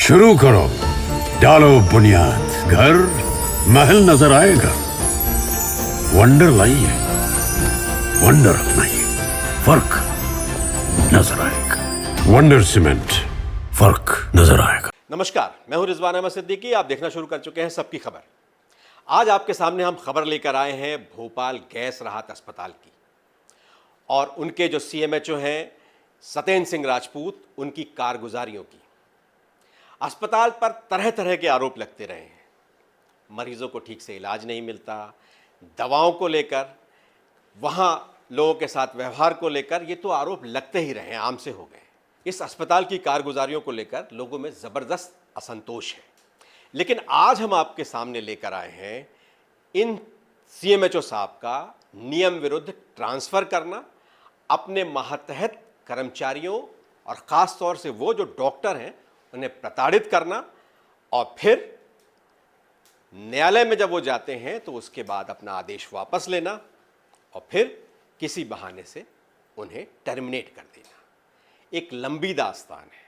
शुरू करो, डालो बुनियाद, घर महल नजर आएगा। वंडर लाइए, वंडर अपनाइए, फर्क नजर आएगा। वंडर सीमेंट, फर्क नजर आएगा। नमस्कार, मैं हूं रिजवान अहमद सिद्दीकी। आप देखना शुरू कर चुके हैं सबकी खबर। आज आपके सामने हम खबर लेकर आए हैं भोपाल गैस राहत अस्पताल की और उनके जो सीएमएचओ हैं सत्येंद्र सिंह राजपूत, उनकी कारगुजारियों की। अस्पताल पर तरह तरह के आरोप लगते रहे हैं। मरीजों को ठीक से इलाज नहीं मिलता, दवाओं को लेकर, वहाँ लोगों के साथ व्यवहार को लेकर, ये तो आरोप लगते ही रहे हैं, आम से हो गए। इस अस्पताल की कारगुजारियों को लेकर लोगों में ज़बरदस्त असंतोष है। लेकिन आज हम आपके सामने लेकर आए हैं इन सीएमएचओ साहब का नियम विरुद्ध ट्रांसफ़र करना, अपने मातहत कर्मचारियों और ख़ास तौर से वो जो डॉक्टर हैं उन्हें प्रताड़ित करना, और फिर न्यायालय में जब वो जाते हैं तो उसके बाद अपना आदेश वापस लेना और फिर किसी बहाने से उन्हें टर्मिनेट कर देना। एक लंबी दास्तान है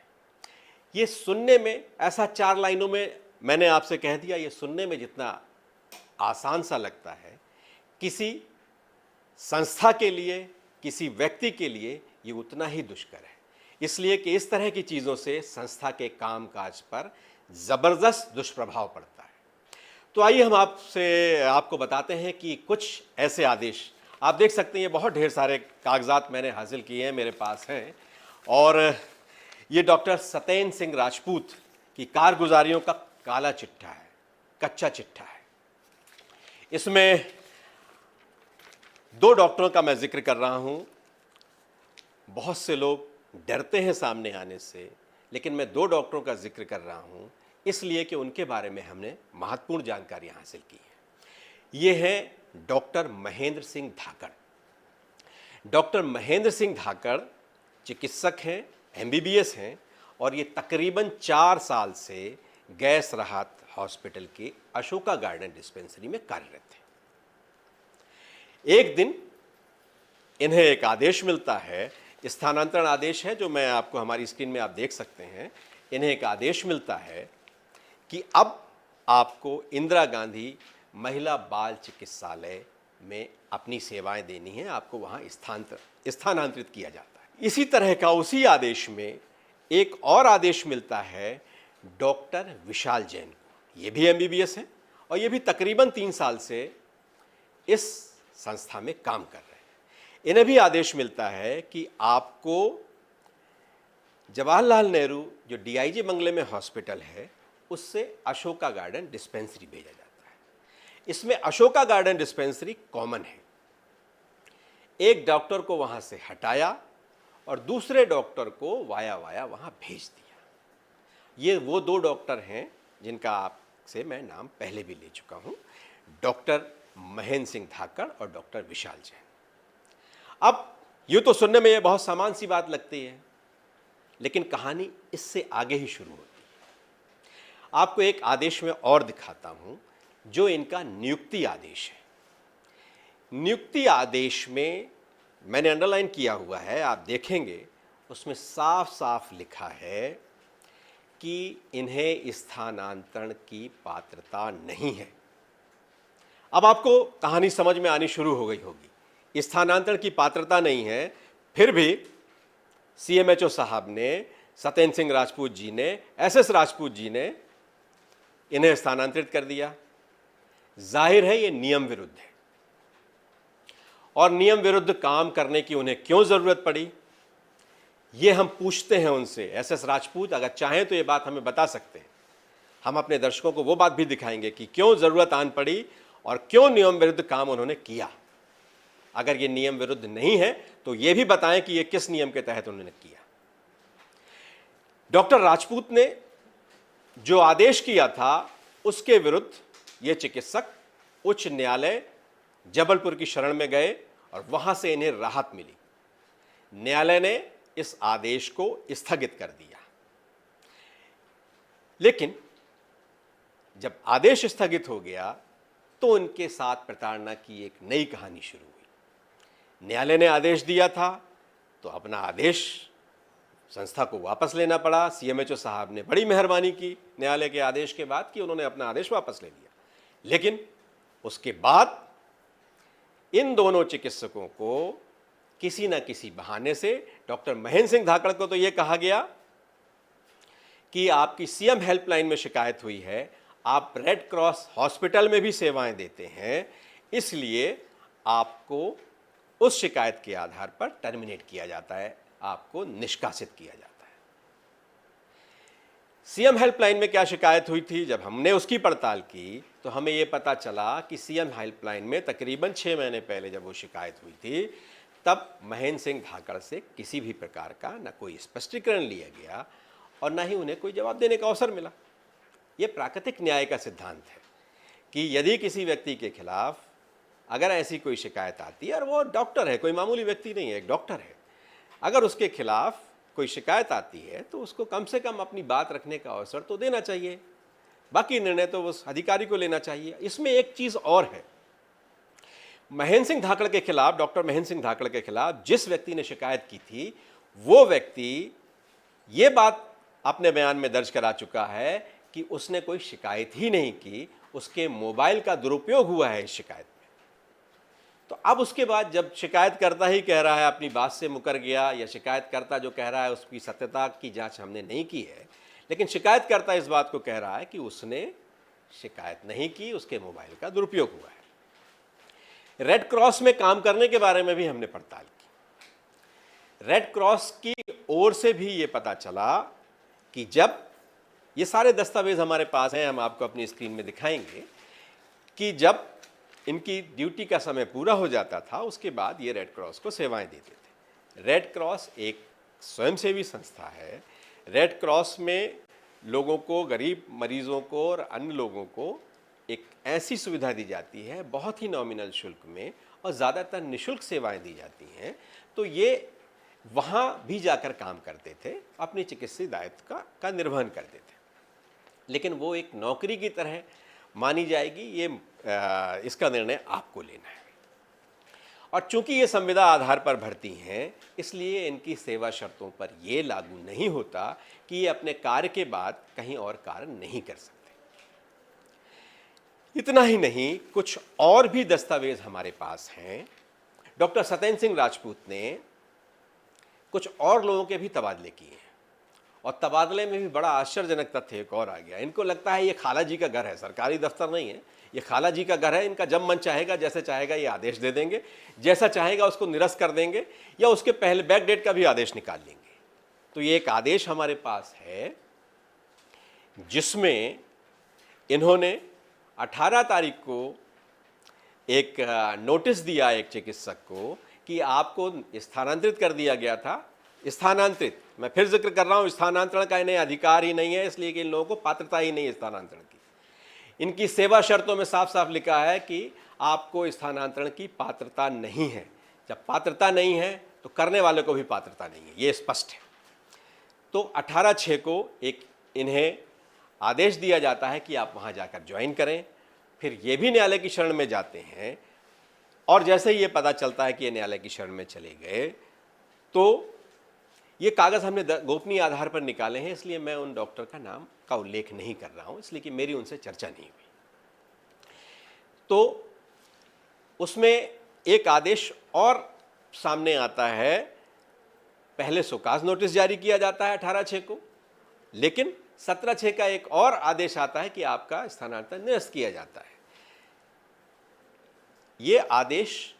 ये। सुनने में ऐसा 4 लाइनों में मैंने आपसे कह दिया, ये सुनने में जितना आसान सा लगता है, किसी संस्था के लिए, किसी व्यक्ति के लिए ये उतना ही दुष्कर है। इसलिए कि इस तरह की चीज़ों से संस्था के कामकाज पर ज़बरदस्त दुष्प्रभाव पड़ता है। तो आइए हम आपको बताते हैं कि कुछ ऐसे आदेश आप देख सकते हैं। ये बहुत ढेर सारे कागजात मैंने हासिल किए हैं, मेरे पास हैं, और ये डॉक्टर सत्येंद्र सिंह राजपूत की कारगुजारियों का काला चिट्ठा है, कच्चा चिट्ठा है। इसमें 2 डॉक्टरों का मैं जिक्र कर रहा हूं। बहुत से लोग डरते हैं सामने आने से, लेकिन मैं 2 डॉक्टरों का जिक्र कर रहा हूं इसलिए कि उनके बारे में हमने महत्वपूर्ण जानकारी हासिल की है। ये हैं डॉक्टर महेंद्र सिंह धाकड़। डॉक्टर महेंद्र सिंह धाकड़ चिकित्सक हैं, एमबीबीएस हैं, और ये तकरीबन 4 साल से गैस राहत हॉस्पिटल के अशोका गार्डन डिस्पेंसरी में कार्यरत हैं। एक दिन इन्हें एक आदेश मिलता है, स्थानांतरण आदेश है, जो मैं आपको हमारी स्क्रीन में आप देख सकते हैं। इन्हें एक आदेश मिलता है कि अब आपको इंदिरा गांधी महिला बाल चिकित्सालय में अपनी सेवाएं देनी है, आपको वहां स्थानांतरित किया जाता है। इसी तरह का उसी आदेश में एक और आदेश मिलता है डॉक्टर विशाल जैन को। ये भी एमबीबीएस हैं और ये भी तकरीबन 3 साल से इस संस्था में काम कर रहे हैं। इन्हें भी आदेश मिलता है कि आपको जवाहरलाल नेहरू जो डीआईजी बंगले में हॉस्पिटल है उससे अशोका गार्डन डिस्पेंसरी भेजा जाता है। इसमें अशोका गार्डन डिस्पेंसरी कॉमन है। एक डॉक्टर को वहां से हटाया और दूसरे डॉक्टर को वाया वहां भेज दिया। ये वो 2 डॉक्टर हैं जिनका आपसे मैं नाम पहले भी ले चुका हूं, डॉक्टर महेंद्र सिंह धाकड़ और डॉक्टर विशाल जैन। अब यूँ तो सुनने में ये बहुत सामान्य सी बात लगती है, लेकिन कहानी इससे आगे ही शुरू होती है। आपको एक आदेश में और दिखाता हूं, जो इनका नियुक्ति आदेश है। नियुक्ति आदेश में मैंने अंडरलाइन किया हुआ है, आप देखेंगे उसमें साफ साफ लिखा है कि इन्हें स्थानांतरण की पात्रता नहीं है। अब आपको कहानी समझ में आनी शुरू हो गई होगी। स्थानांतरण की पात्रता नहीं है, फिर भी सीएमएचओ साहब ने, सत्येंद्र सिंह राजपूत जी ने, एसएस राजपूत जी ने इन्हें स्थानांतरित कर दिया। जाहिर है ये नियम विरुद्ध है, और नियम विरुद्ध काम करने की उन्हें क्यों जरूरत पड़ी, ये हम पूछते हैं उनसे। एसएस राजपूत अगर चाहें तो ये बात हमें बता सकते हैं। हम अपने दर्शकों को वो बात भी दिखाएंगे कि क्यों जरूरत आन पड़ी और क्यों नियम विरुद्ध काम उन्होंने किया। अगर ये नियम विरुद्ध नहीं है तो ये भी बताएं कि ये किस नियम के तहत उन्होंने किया। डॉक्टर राजपूत ने जो आदेश किया था उसके विरुद्ध ये चिकित्सक उच्च न्यायालय जबलपुर की शरण में गए और वहां से इन्हें राहत मिली। न्यायालय ने इस आदेश को स्थगित कर दिया। लेकिन जब आदेश स्थगित हो गया तो उनके साथ प्रताड़ना की एक नई कहानी शुरू हुई। न्यायालय ने आदेश दिया था तो अपना आदेश संस्था को वापस लेना पड़ा। सीएमएचओ साहब ने बड़ी मेहरबानी की न्यायालय के आदेश के बाद कि उन्होंने अपना आदेश वापस ले लिया, लेकिन उसके बाद इन दोनों चिकित्सकों को किसी न किसी बहाने से, डॉक्टर महेंद्र सिंह धाकड़ को तो यह कहा गया कि आपकी सीएम हेल्पलाइन में शिकायत हुई है, आप रेड क्रॉस हॉस्पिटल में भी सेवाएं देते हैं, इसलिए आपको उस शिकायत के आधार पर टर्मिनेट किया जाता है, आपको निष्कासित किया जाता है। सीएम हेल्पलाइन में क्या शिकायत हुई थी? जब हमने उसकी पड़ताल की तो हमें यह पता चला कि सीएम हेल्पलाइन में तकरीबन 6 महीने पहले जब वो शिकायत हुई थी, तब महेंद्र सिंह धाकड़ से किसी भी प्रकार का न कोई स्पष्टीकरण लिया गया और न ही उन्हें कोई जवाब देने का अवसर मिला। यह प्राकृतिक न्याय का सिद्धांत है कि यदि किसी व्यक्ति के खिलाफ अगर ऐसी कोई शिकायत आती है, और वो डॉक्टर है, कोई मामूली व्यक्ति नहीं है, एक डॉक्टर है, अगर उसके खिलाफ कोई शिकायत आती है तो उसको कम से कम अपनी बात रखने का अवसर तो देना चाहिए, बाकी निर्णय तो उस अधिकारी को लेना चाहिए। इसमें एक चीज और है, महेंद्र सिंह धाकड़ के खिलाफ, डॉक्टर महेंद्र सिंह धाकड़ के खिलाफ जिस व्यक्ति ने शिकायत की थी, वो व्यक्ति ये बात अपने बयान में दर्ज करा चुका है कि उसने कोई शिकायत ही नहीं की, उसके मोबाइल का दुरुपयोग हुआ है इस शिकायत में। तो अब उसके बाद जब शिकायतकर्ता ही कह रहा है अपनी बात से मुकर गया, या शिकायतकर्ता जो कह रहा है उसकी सत्यता की जांच हमने नहीं की है, लेकिन शिकायतकर्ता इस बात को कह रहा है कि उसने शिकायत नहीं की, उसके मोबाइल का दुरुपयोग हुआ है। रेड क्रॉस में काम करने के बारे में भी हमने पड़ताल की। रेड क्रॉस की ओर से भी ये पता चला कि जब ये सारे दस्तावेज हमारे पास हैं, हम आपको अपनी स्क्रीन में दिखाएंगे, कि जब इनकी ड्यूटी का समय पूरा हो जाता था उसके बाद ये रेड क्रॉस को सेवाएं देते थे। रेड क्रॉस एक स्वयंसेवी संस्था है। रेड क्रॉस में लोगों को, गरीब मरीजों को और अन्य लोगों को एक ऐसी सुविधा दी जाती है बहुत ही नॉमिनल शुल्क में, और ज़्यादातर निःशुल्क सेवाएं दी जाती हैं। तो ये वहाँ भी जाकर काम करते थे, अपनी चिकित्सीय दायित्व का निर्वहन करते थे, लेकिन वो एक नौकरी की तरह मानी जाएगी, ये इसका निर्णय आपको लेना है। और चूंकि ये संविदा आधार पर भर्ती हैं, इसलिए इनकी सेवा शर्तों पर ये लागू नहीं होता कि ये अपने कार्य के बाद कहीं और कार्य नहीं कर सकते। इतना ही नहीं, कुछ और भी दस्तावेज हमारे पास हैं। डॉक्टर सत्येंद्र सिंह राजपूत ने कुछ और लोगों के भी तबादले किए हैं, और तबादले में भी बड़ा आश्चर्यजनक तथ्य एक और आ गया। इनको लगता है ये खाला जी का घर है, सरकारी दफ्तर नहीं है, ये खाला जी का घर है, इनका जब मन चाहेगा, जैसे चाहेगा ये आदेश दे देंगे, जैसा चाहेगा उसको निरस्त कर देंगे, या उसके पहले बैक डेट का भी आदेश निकाल लेंगे। तो ये एक आदेश हमारे पास है जिसमें इन्होंने 18 तारीख को एक नोटिस दिया एक चिकित्सक को कि आपको स्थानांतरित कर दिया गया था। स्थानांतरित, मैं फिर जिक्र कर रहा हूं, स्थानांतरण का इन्हें अधिकार ही नहीं है, इसलिए कि इन लोगों को पात्रता ही नहीं है स्थानांतरण की। इनकी सेवा शर्तों में साफ साफ लिखा है कि आपको स्थानांतरण की पात्रता नहीं है। जब पात्रता नहीं है तो करने वाले को भी पात्रता नहीं है, ये स्पष्ट है। तो 18/6 को एक इन्हें आदेश दिया जाता है कि आप वहां जाकर ज्वाइन करें। फिर ये भी न्यायालय की शरण में जाते हैं, और जैसे ही ये पता चलता है कि ये न्यायालय की शरण में चले गए, तो ये कागज़ हमने गोपनीय आधार पर निकाले हैं, इसलिए मैं उन डॉक्टर का नाम का उल्लेख नहीं कर रहा हूं, इसलिए कि मेरी उनसे चर्चा नहीं हुई। तो उसमें एक आदेश और सामने आता है। पहले शोकाज नोटिस जारी किया जाता है 18/6 को, लेकिन 17/6 का एक और आदेश आता है कि आपका स्थानांतरण निरस्त किया जाता है। ये आदेश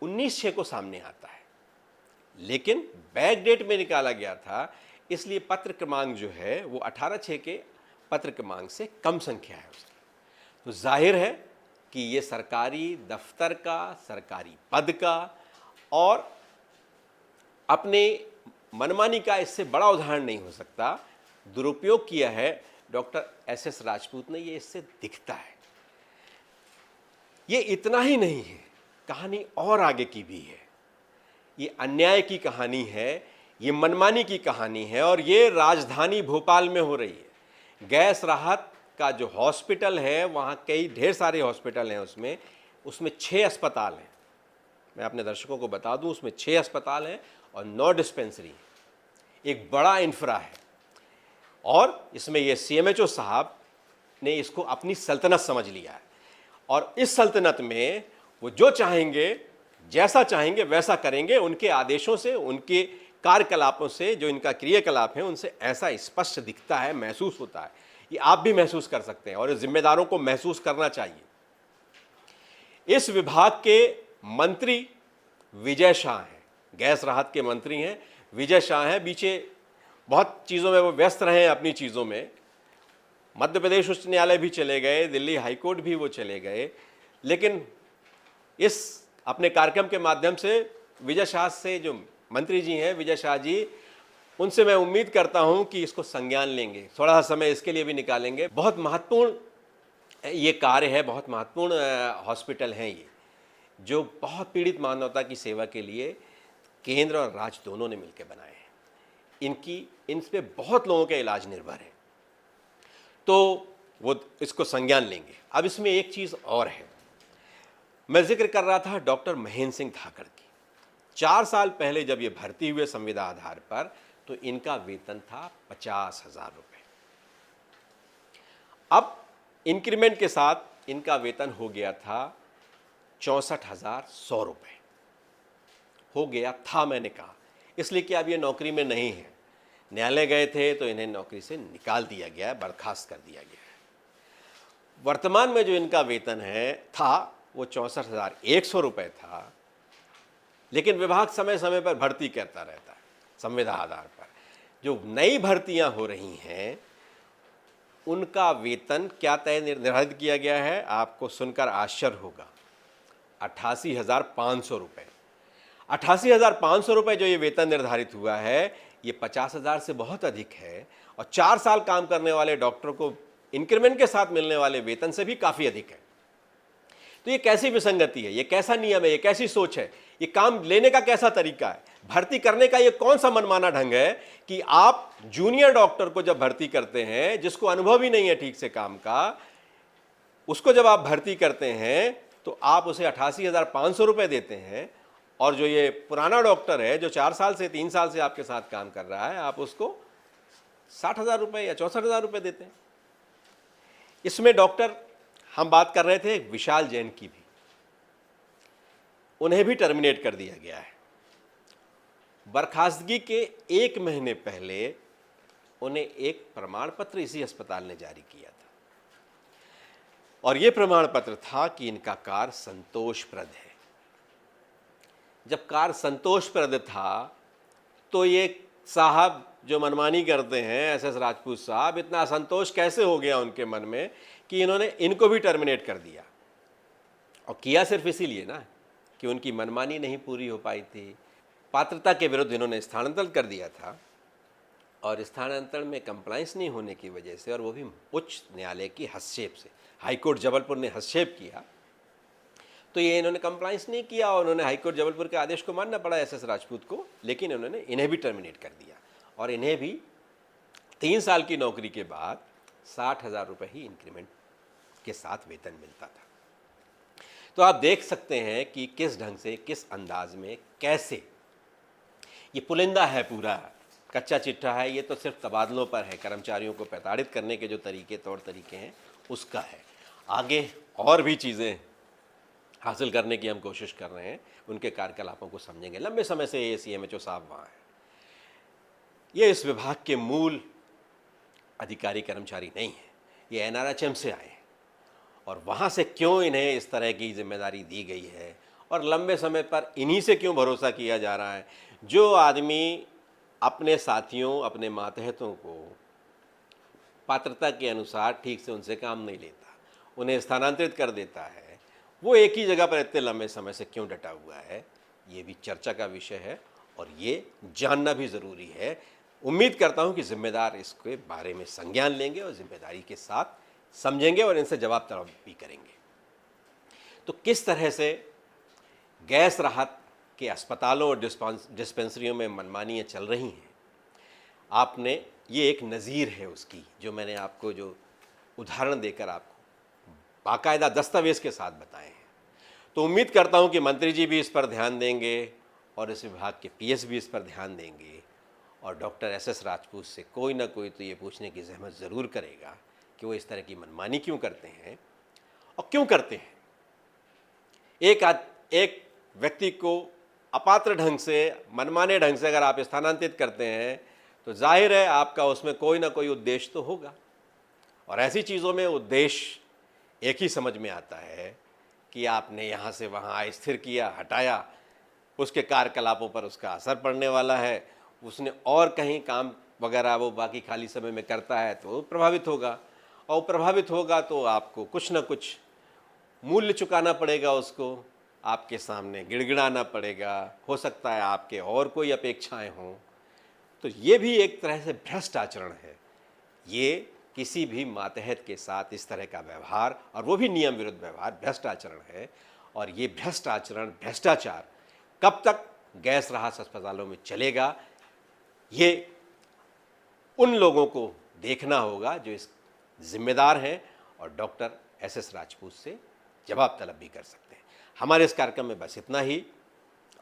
19/6 को सामने आता है, लेकिन बैक डेट में निकाला गया था, इसलिए पत्र क्रमांक जो है वो 18/6 के पत्र क्रमांक से कम संख्या है उसकी। तो जाहिर है कि ये सरकारी दफ्तर का, सरकारी पद का और अपने मनमानी का इससे बड़ा उदाहरण नहीं हो सकता। दुरुपयोग किया है डॉक्टर एस राजपूत ने, ये इससे दिखता है। ये इतना ही नहीं है, कहानी और आगे की भी है। ये अन्याय की कहानी है, ये मनमानी की कहानी है, और ये राजधानी भोपाल में हो रही है। गैस राहत का जो हॉस्पिटल है, वहाँ कई ढेर सारे हॉस्पिटल हैं, उसमें 6 अस्पताल हैं। मैं अपने दर्शकों को बता दूं, उसमें 6 अस्पताल हैं और 9 डिस्पेंसरी हैं। एक बड़ा इंफ्रा है और इसमें ये सीएमएचओ साहब ने इसको अपनी सल्तनत समझ लिया है और इस सल्तनत में वो जो चाहेंगे, जैसा चाहेंगे वैसा करेंगे। उनके आदेशों से, उनके कार्यकलापों से, जो इनका क्रियाकलाप है उनसे ऐसा स्पष्ट दिखता है, महसूस होता है। ये आप भी महसूस कर सकते हैं और इस जिम्मेदारों को महसूस करना चाहिए। इस विभाग के मंत्री विजय शाह हैं, गैस राहत के मंत्री हैं विजय शाह हैं। पीछे बहुत चीज़ों में वो व्यस्त रहे हैं अपनी चीज़ों में। मध्य प्रदेश उच्च न्यायालय भी चले गए, दिल्ली हाईकोर्ट भी वो चले गए, लेकिन इस अपने कार्यक्रम के माध्यम से विजय शाह से, जो मंत्री जी हैं विजय शाह जी, उनसे मैं उम्मीद करता हूं कि इसको संज्ञान लेंगे, थोड़ा सा समय इसके लिए भी निकालेंगे। बहुत महत्वपूर्ण ये कार्य है, बहुत महत्वपूर्ण हॉस्पिटल हैं ये, जो बहुत पीड़ित मानवता की सेवा के लिए केंद्र और राज्य दोनों ने मिलकर बनाए हैं। इन पे बहुत लोगों का इलाज निर्भर है, तो वो इसको संज्ञान लेंगे। अब इसमें एक चीज़ और है, मैं जिक्र कर रहा था डॉक्टर महेंद्र सिंह धाकड़ की। 4 साल पहले जब ये भर्ती हुए संविदा आधार पर, तो इनका वेतन था 50,000 रुपये। अब इंक्रीमेंट के साथ इनका वेतन हो गया था 64,100 रुपये। हो गया था, मैंने कहा, इसलिए कि अब ये नौकरी में नहीं है। न्यायालय गए थे तो इन्हें नौकरी से निकाल दिया गया है, बर्खास्त कर दिया गया है। वर्तमान में जो इनका वेतन था वो 64,100 रुपये था, लेकिन विभाग समय समय पर भर्ती करता रहता है संविदा आधार पर। जो नई भर्तियां हो रही हैं उनका वेतन क्या तय निर्धारित किया गया है, आपको सुनकर आश्चर्य होगा, 88,500 रुपये। 88,500 रुपये जो ये वेतन निर्धारित हुआ है, ये 50,000 से बहुत अधिक है और 4 साल काम करने वाले डॉक्टर को इंक्रीमेंट के साथ मिलने वाले वेतन से भी काफ़ी अधिक है। तो ये कैसी विसंगति है, ये कैसा नियम है, ये कैसी सोच है, ये काम लेने का कैसा तरीका है, भर्ती करने का ये कौन सा मनमाना ढंग है कि आप जूनियर डॉक्टर को जब भर्ती करते हैं, जिसको अनुभव ही नहीं है ठीक से काम का, उसको जब आप भर्ती करते हैं तो आप उसे 88,500 रुपये देते हैं, और जो ये पुराना डॉक्टर है जो 4 साल से 3 साल से आपके साथ काम कर रहा है, आप उसको 60,000 रुपये या 64,000 रुपये देते हैं। इसमें डॉक्टर, हम बात कर रहे थे विशाल जैन की भी, उन्हें भी टर्मिनेट कर दिया गया है। बर्खास्तगी के 1 महीने पहले उन्हें एक प्रमाण पत्र इसी अस्पताल ने जारी किया था, और यह प्रमाण पत्र था कि इनका कार्य संतोषप्रद है। जब कार्य संतोषप्रद था तो ये साहब जो मनमानी करते हैं, एसएस राजपूत साहब, इतना असंतोष कैसे हो गया उनके मन में कि इन्होंने इनको भी टर्मिनेट कर दिया। और किया सिर्फ इसीलिए ना कि उनकी मनमानी नहीं पूरी हो पाई थी, पात्रता के विरुद्ध इन्होंने स्थानांतरण कर दिया था, और स्थानांतरण में कंप्लायंस नहीं होने की वजह से, और वो भी उच्च न्यायालय की हस्तक्षेप से, हाईकोर्ट जबलपुर ने हस्तक्षेप किया, तो ये इन्होंने कंप्लायंस नहीं किया और उन्होंने हाईकोर्ट जबलपुर के आदेश को मानना पड़ा एसएस राजपूत को, लेकिन उन्होंने इन्हें भी टर्मिनेट कर दिया, और इन्हें भी 3 साल की नौकरी के बाद 60,000 रुपये ही इंक्रीमेंट के साथ वेतन मिलता था। तो आप देख सकते हैं कि किस ढंग से, किस अंदाज में, कैसे ये पुलिंदा है, पूरा कच्चा चिट्ठा है। ये तो सिर्फ तबादलों पर है, कर्मचारियों को प्रताड़ित करने के जो तौर तरीके हैं उसका है। आगे और भी चीज़ें हासिल करने की हम कोशिश कर रहे हैं, उनके कार्यकलापों को समझेंगे। लंबे समय से ये सीएमएचओ साहब वहाँ हैं, ये इस विभाग के मूल अधिकारी कर्मचारी नहीं हैं, ये एनआरएचएम से आए हैं, और वहाँ से क्यों इन्हें इस तरह की जिम्मेदारी दी गई है और लंबे समय पर इन्हीं से क्यों भरोसा किया जा रहा है। जो आदमी अपने साथियों, अपने मातहतों को पात्रता के अनुसार ठीक से उनसे काम नहीं लेता, उन्हें स्थानांतरित कर देता है, वो एक ही जगह पर इतने लंबे समय से क्यों डटा हुआ है, ये भी चर्चा का विषय है और ये जानना भी ज़रूरी है। उम्मीद करता हूँ कि जिम्मेदार इसके बारे में संज्ञान लेंगे और जिम्मेदारी के साथ समझेंगे और इनसे जवाब तलब भी करेंगे। तो किस तरह से गैस राहत के अस्पतालों और डिस्पेंसरियों में मनमानियाँ चल रही हैं, आपने, ये एक नज़ीर है उसकी, जो मैंने आपको जो उदाहरण देकर आपको बाकायदा दस्तावेज़ के साथ बताए हैं। तो उम्मीद करता हूं कि मंत्री जी भी इस पर ध्यान देंगे और इस विभाग के पीएस भी इस पर ध्यान देंगे और डॉक्टर एस राजपूत से कोई ना कोई तो ये पूछने की जहमत ज़रूर करेगा कि वो इस तरह की मनमानी क्यों करते हैं और क्यों करते हैं। एक व्यक्ति को अपात्र ढंग से, मनमाने ढंग से अगर आप स्थानांतरित करते हैं तो जाहिर है आपका उसमें कोई ना कोई उद्देश्य तो होगा, और ऐसी चीज़ों में उद्देश्य एक ही समझ में आता है कि आपने यहाँ से वहाँ स्थिर किया, हटाया, उसके कार्यकलापों पर उसका असर पड़ने वाला है, उसने और कहीं काम वगैरह वो बाकी खाली समय में करता है तो वो प्रभावित होगा, और प्रभावित होगा तो आपको कुछ ना कुछ मूल्य चुकाना पड़ेगा, उसको आपके सामने गिड़गिड़ाना पड़ेगा, हो सकता है आपके और कोई अपेक्षाएं हों। तो ये भी एक तरह से भ्रष्ट आचरण है। ये किसी भी मातहत के साथ इस तरह का व्यवहार, और वो भी नियम विरुद्ध व्यवहार, भ्रष्ट आचरण है। और ये भ्रष्ट आचरण, भ्रष्टाचार कब तक गैस राहत अस्पतालों में चलेगा, ये उन लोगों को देखना होगा जो इस जिम्मेदार हैं, और डॉक्टर एस राजपूत से जवाब तलब भी कर सकते हैं। हमारे इस कार्यक्रम में बस इतना ही।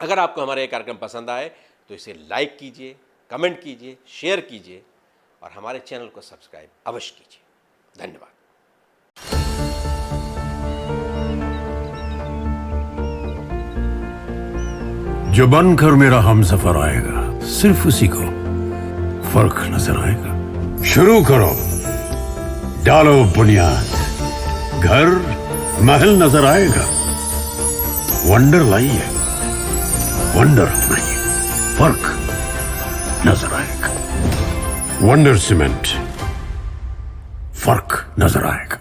अगर आपको हमारा ये कार्यक्रम पसंद आए तो इसे लाइक कीजिए, कमेंट कीजिए, शेयर कीजिए और हमारे चैनल को सब्सक्राइब अवश्य कीजिए। धन्यवाद। जो बनकर मेरा हमसफर आएगा, सिर्फ उसी को फर्क नजर आएगा। शुरू करो, डालो बुनियाद, घर महल नजर आएगा। वंडर लाइए, वंडर अपनाइए, फर्क नजर आएगा। वंडर सीमेंट, फर्क नजर आएगा।